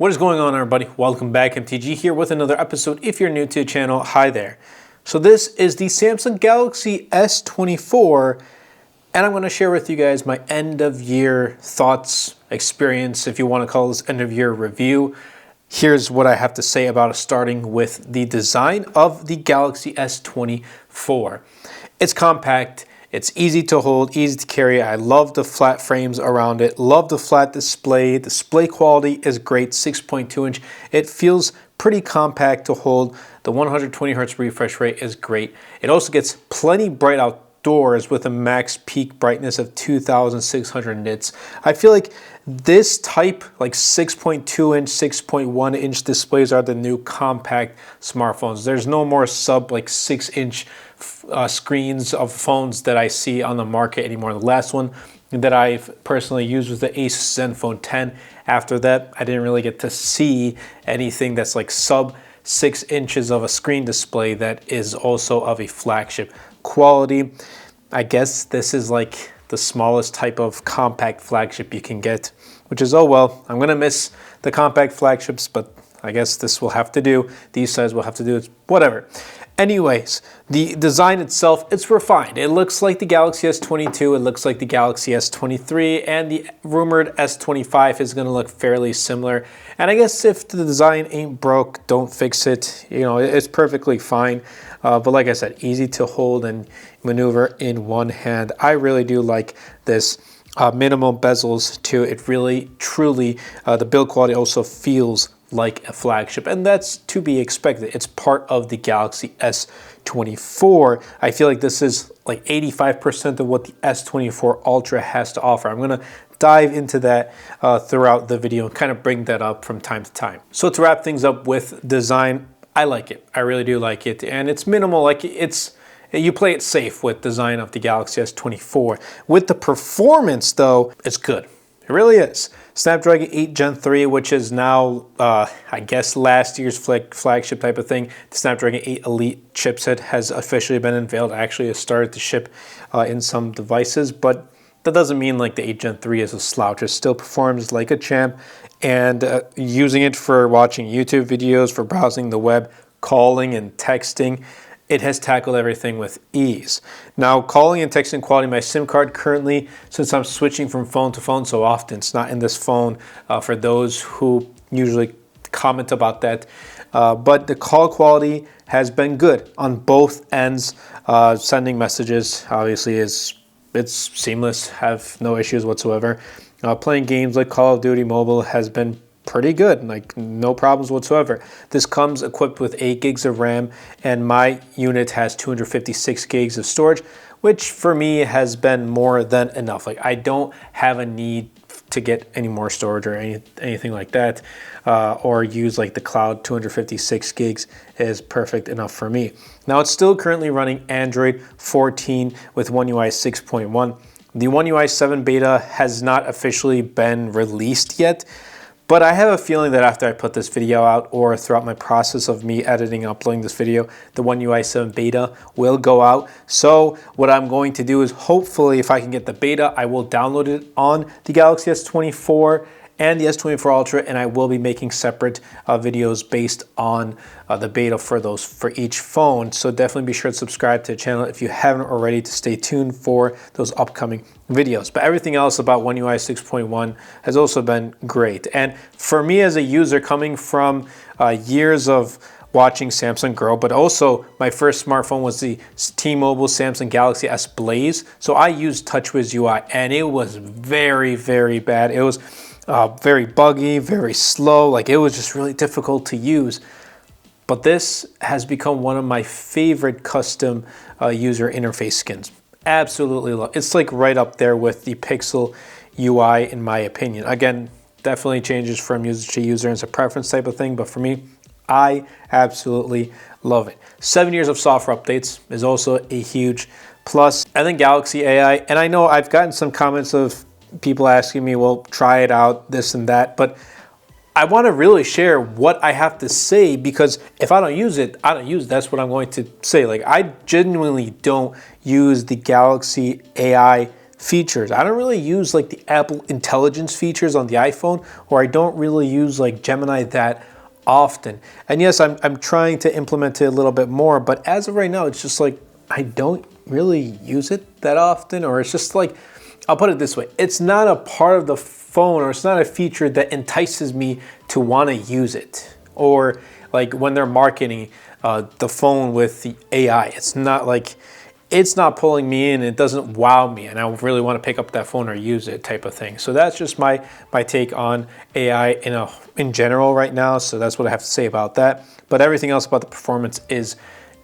What is going on, everybody? Welcome back. MTG here with another episode. If you're new to the channel, hi there. So this is the Samsung Galaxy S24, and I'm going to share with you guys my end of year thoughts, experience, if you want to call this end of year review. Here's what I have to say about it, starting with the design of the Galaxy S24. It's compact. It's easy to hold, easy to carry. I love the flat frames around it. Love the flat display. Display quality is great, 6.2 inch. It feels pretty compact to hold. The 120 hertz refresh rate is great. It also gets plenty bright outdoors with a max peak brightness of 2600 nits. I feel like this type, like 6.2 inch, 6.1 inch displays are the new compact smartphones. There's no more sub like 6 inch screens of phones that I see on the market anymore. The last one that I've personally used was the Asus Zenfone 10. After that, I didn't really get to see anything that's like sub 6 inches of a screen display that is also of a flagship quality. I guess this is like the smallest type of compact flagship you can get, which is, oh well, I'm gonna miss the compact flagships, but I guess this will have to do. These size will have to do, it's whatever. Anyways, the design itself, it's refined. It looks like the Galaxy S22, it looks like the Galaxy S23, and the rumored S25 is gonna look fairly similar. And I guess if the design ain't broke, don't fix it. You know, it's perfectly fine. But like I said, easy to hold and maneuver in one hand. I really do like this. Minimal bezels too. It really, truly, the build quality also feels like a flagship, and that's to be expected. It's part of the Galaxy S24. I feel like this is like 85% of what the S24 Ultra has to offer. I'm gonna dive into that throughout the video and kind of bring that up from time to time. So to wrap things up with design, I like it. I really do like it, and it's minimal. Like you play it safe with design of the Galaxy S24. With the performance though, it's good. It really is. Snapdragon 8 Gen 3, which is now, I guess, last year's flagship type of thing. The Snapdragon 8 Elite chipset has officially been unveiled. Actually, it started to ship in some devices, but that doesn't mean like the 8 Gen 3 is a slouch. It still performs like a champ, and using it for watching YouTube videos, for browsing the web, calling and texting, it has tackled everything with ease. Now, calling and texting quality, my SIM card currently, since I'm switching from phone to phone so often, it's not in this phone for those who usually comment about that. But the call quality has been good on both ends. Sending messages, obviously, it's seamless, have no issues whatsoever. Playing games like Call of Duty Mobile has been pretty good, like no problems whatsoever. This comes equipped with 8 gigs of RAM, and my unit has 256 gigs of storage, which for me has been more than enough. Like I don't have a need to get any more storage or anything like that, or use like the cloud. 256 gigs is perfect enough for me. Now it's still currently running Android 14 with One UI 6.1. The One UI 7 beta has not officially been released yet, but I have a feeling that after I put this video out, or throughout my process of me editing and uploading this video, the One UI 7 beta will go out. So what I'm going to do is, hopefully, if I can get the beta, I will download it on the Galaxy S24 and the S24 Ultra, and I will be making separate videos based on the beta for each phone. So definitely be sure to subscribe to the channel if you haven't already, to stay tuned for those upcoming videos. But everything else about One UI 6.1 has also been great. And for me as a user, coming from years of watching Samsung grow, but also my first smartphone was the T-Mobile Samsung Galaxy S Blaze. So I used TouchWiz UI, and it was very, very bad. It was very buggy, very slow. Like it was just really difficult to use. But this has become one of my favorite custom user interface skins. Absolutely love it. It's like right up there with the Pixel UI in my opinion. Again, definitely changes from user to user, and it's a preference type of thing, but for me, I absolutely love it. 7 years of software updates is also a huge plus. And then Galaxy AI, and I know I've gotten some comments of people asking me, well, try it out, this and that, but I want to really share what I have to say, because if I don't use it, I don't use it. That's what I'm going to say. Like I genuinely don't use the Galaxy AI features. I don't really use like the Apple Intelligence features on the iPhone, or I don't really use like Gemini that often. And yes, I'm trying to implement it a little bit more, but as of right now, it's just like I don't really use it that often, or it's just like, I'll put it this way, it's not a part of the phone, or it's not a feature that entices me to want to use it. Or like when they're marketing the phone with the AI, it's not like, it's not pulling me in, it doesn't wow me, and I really want to pick up that phone or use it type of thing. So that's just my take on AI in general right now. So that's what I have to say about that. But everything else about the performance is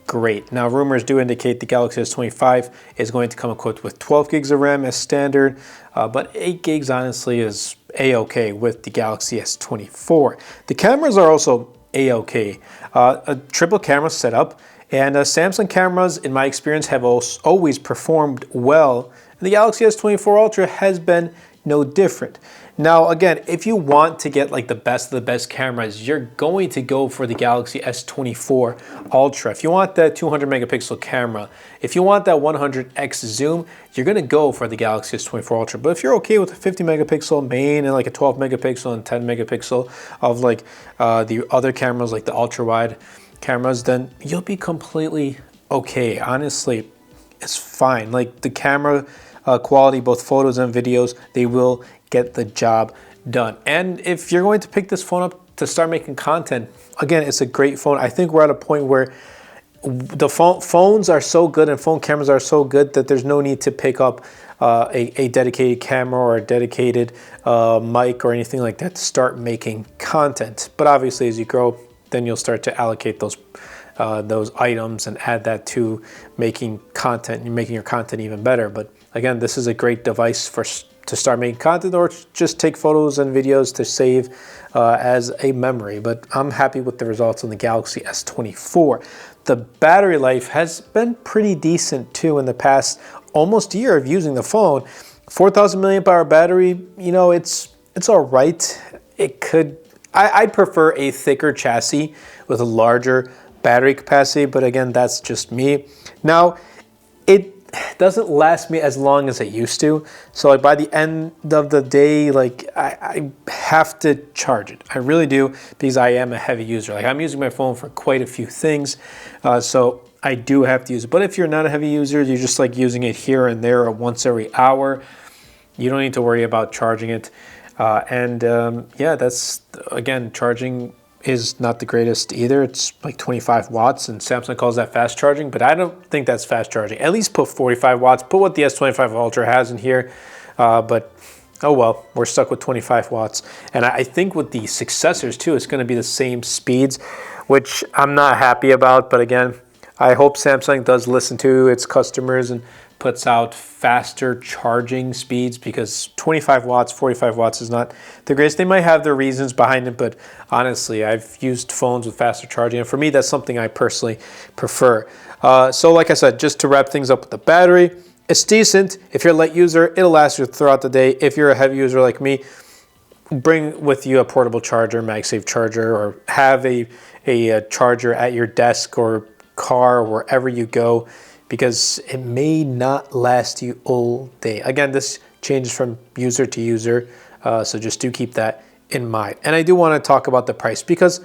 great. Now, rumors do indicate the Galaxy S25 is going to come equipped with 12 gigs of RAM as standard, but 8 gigs honestly is A-okay with the Galaxy S24. The cameras are also A-okay. A triple camera setup, and Samsung cameras, in my experience, have always performed well. And the Galaxy S24 Ultra has been no different. Now, again, if you want to get like the best of the best cameras, you're going to go for the Galaxy S24 Ultra. If you want that 200 megapixel camera, if you want that 100x zoom, you're going to go for the Galaxy S24 Ultra. But if you're okay with a 50 megapixel main and like a 12 megapixel and 10 megapixel of like the other cameras, like the ultra wide cameras, then you'll be completely okay. Honestly, it's fine. Like the camera quality, both photos and videos, they will get the job done. And if you're going to pick this phone up to start making content, again, it's a great phone. I think we're at a point where the phones are so good and phone cameras are so good that there's no need to pick up a dedicated camera or a dedicated mic or anything like that to start making content. But obviously, as you grow, then you'll start to allocate those items and add that to making content and making your content even better. But again, this is a great device to start making content, or just take photos and videos to save as a memory. But I'm happy with the results on the Galaxy S24. The battery life has been pretty decent too in the past almost year of using the phone. 4,000 milliamp hour battery, you know, it's all right. I'd prefer a thicker chassis with a larger battery capacity, but again, that's just me. Now, it doesn't last me as long as it used to. So like by the end of the day, like I have to charge it. I really do, because I am a heavy user. Like I'm using my phone for quite a few things. So I do have to use it. But if you're not a heavy user, you're just like using it here and there or once every hour, you don't need to worry about charging it. Yeah, that's, again, charging is not the greatest either. It's like 25 watts, and Samsung calls that fast charging, but I don't think that's fast charging. At least put 45 watts, put what the S25 Ultra has in here, but oh well, we're stuck with 25 watts. And I think with the successors too, it's going to be the same speeds, which I'm not happy about, but again, I hope Samsung does listen to its customers and puts out faster charging speeds, because 25 watts, 45 watts is not the greatest. They might have their reasons behind it, but honestly, I've used phones with faster charging, and for me, that's something I personally prefer. So like I said, just to wrap things up with the battery, it's decent. If you're a light user, it'll last you throughout the day. If you're a heavy user like me, bring with you a portable charger, MagSafe charger, or have a charger at your desk or car, or wherever you go, because it may not last you all day. Again, this changes from user to user, so just do keep that in mind. And I do want to talk about the price, because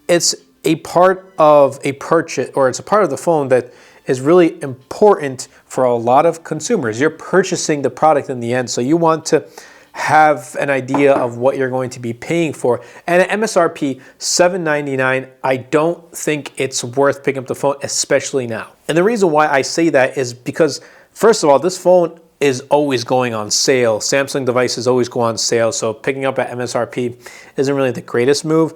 it's a part of a purchase, or it's a part of the phone that is really important for a lot of consumers. You're purchasing the product in the end, so you want to have an idea of what you're going to be paying for. And at MSRP $799, I don't think it's worth picking up the phone, especially now. And the reason why I say that is because, first of all, this phone is always going on sale. Samsung devices always go on sale, so picking up at MSRP isn't really the greatest move.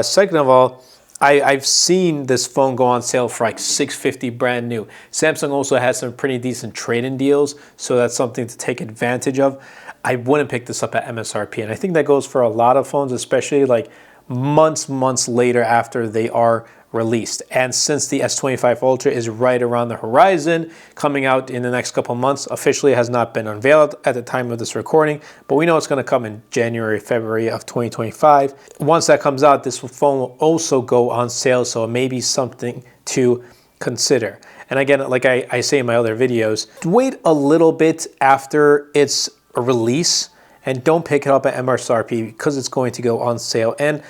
Second of all, I've seen this phone go on sale for like $650 brand new. Samsung also has some pretty decent trade-in deals, so that's something to take advantage of. I wouldn't pick this up at MSRP, and I think that goes for a lot of phones, especially like months later after they are released. And since the S25 Ultra is right around the horizon, coming out in the next couple months, officially has not been unveiled at the time of this recording, but we know it's going to come in January, February of 2025. Once that comes out, this phone will also go on sale, so it may be something to consider. And again, like I say in my other videos, wait a little bit after its a release and don't pick it up at MSRP because it's going to go on sale. And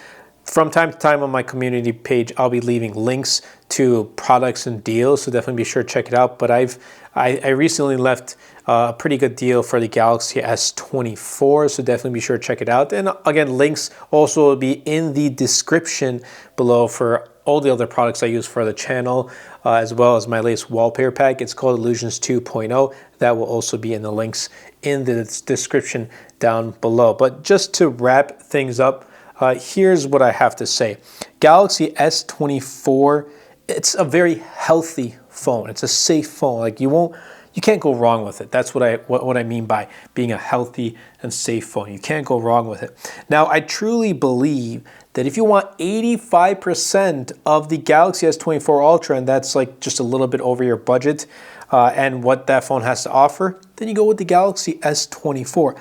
from time to time on my community page, I'll be leaving links to products and deals, so definitely be sure to check it out. But I recently left a pretty good deal for the Galaxy S24, so definitely be sure to check it out. And again, links also will be in the description below for all the other products I use for the channel, as well as my latest wallpaper pack. It's called Illusions 2.0. That will also be in the links in the description down below. But just to wrap things up, here's what I have to say. Galaxy S24, it's a very healthy phone. It's a safe phone. Like you can't go wrong with it. That's what I mean by being a healthy and safe phone. You can't go wrong with it. Now, I truly believe that if you want 85% of the Galaxy S24 Ultra, and that's like just a little bit over your budget and what that phone has to offer, then you go with the Galaxy S24.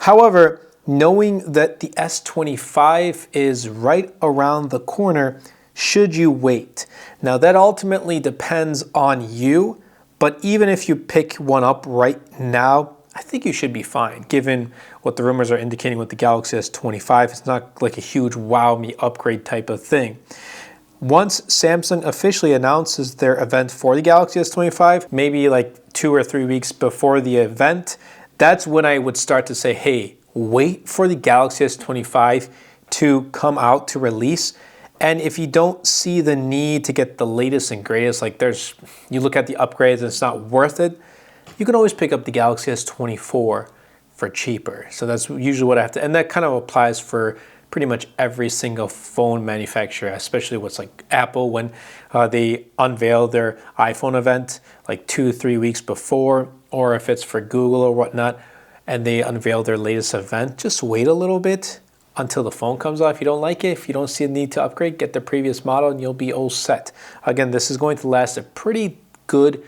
However, knowing that the S25 is right around the corner, should you wait? Now that ultimately depends on you, but even if you pick one up right now, I think you should be fine, given what the rumors are indicating with the Galaxy S25. It's not like a huge wow me upgrade type of thing. Once Samsung officially announces their event for the Galaxy S25, maybe like 2 or 3 weeks before the event, that's when I would start to say, hey, wait for the Galaxy S25 to come out to release. And if you don't see the need to get the latest and greatest, like you look at the upgrades and it's not worth it, you can always pick up the Galaxy S24 for cheaper. So that's usually what I have to, and that kind of applies for pretty much every single phone manufacturer, especially what's like Apple when they unveil their iPhone event like 2-3 weeks before, or if it's for Google or whatnot, and they unveil their latest event, just wait a little bit until the phone comes out. If you don't like it, if you don't see a need to upgrade, get the previous model and you'll be all set. Again, this is going to last a pretty good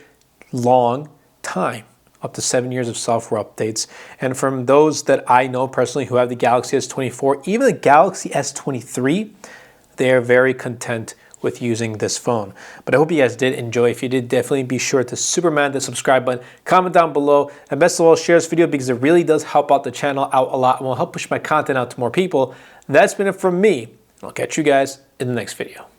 long time, up to 7 years of software updates. And from those that I know personally who have the Galaxy S24, even the Galaxy S23, they are very content with using this phone. But I hope you guys did enjoy. If you did, definitely be sure to Superman the subscribe button, comment down below, and best of all, share this video because it really does help out the channel out a lot and will help push my content out to more people. That's been it from me. I'll catch you guys in the next video.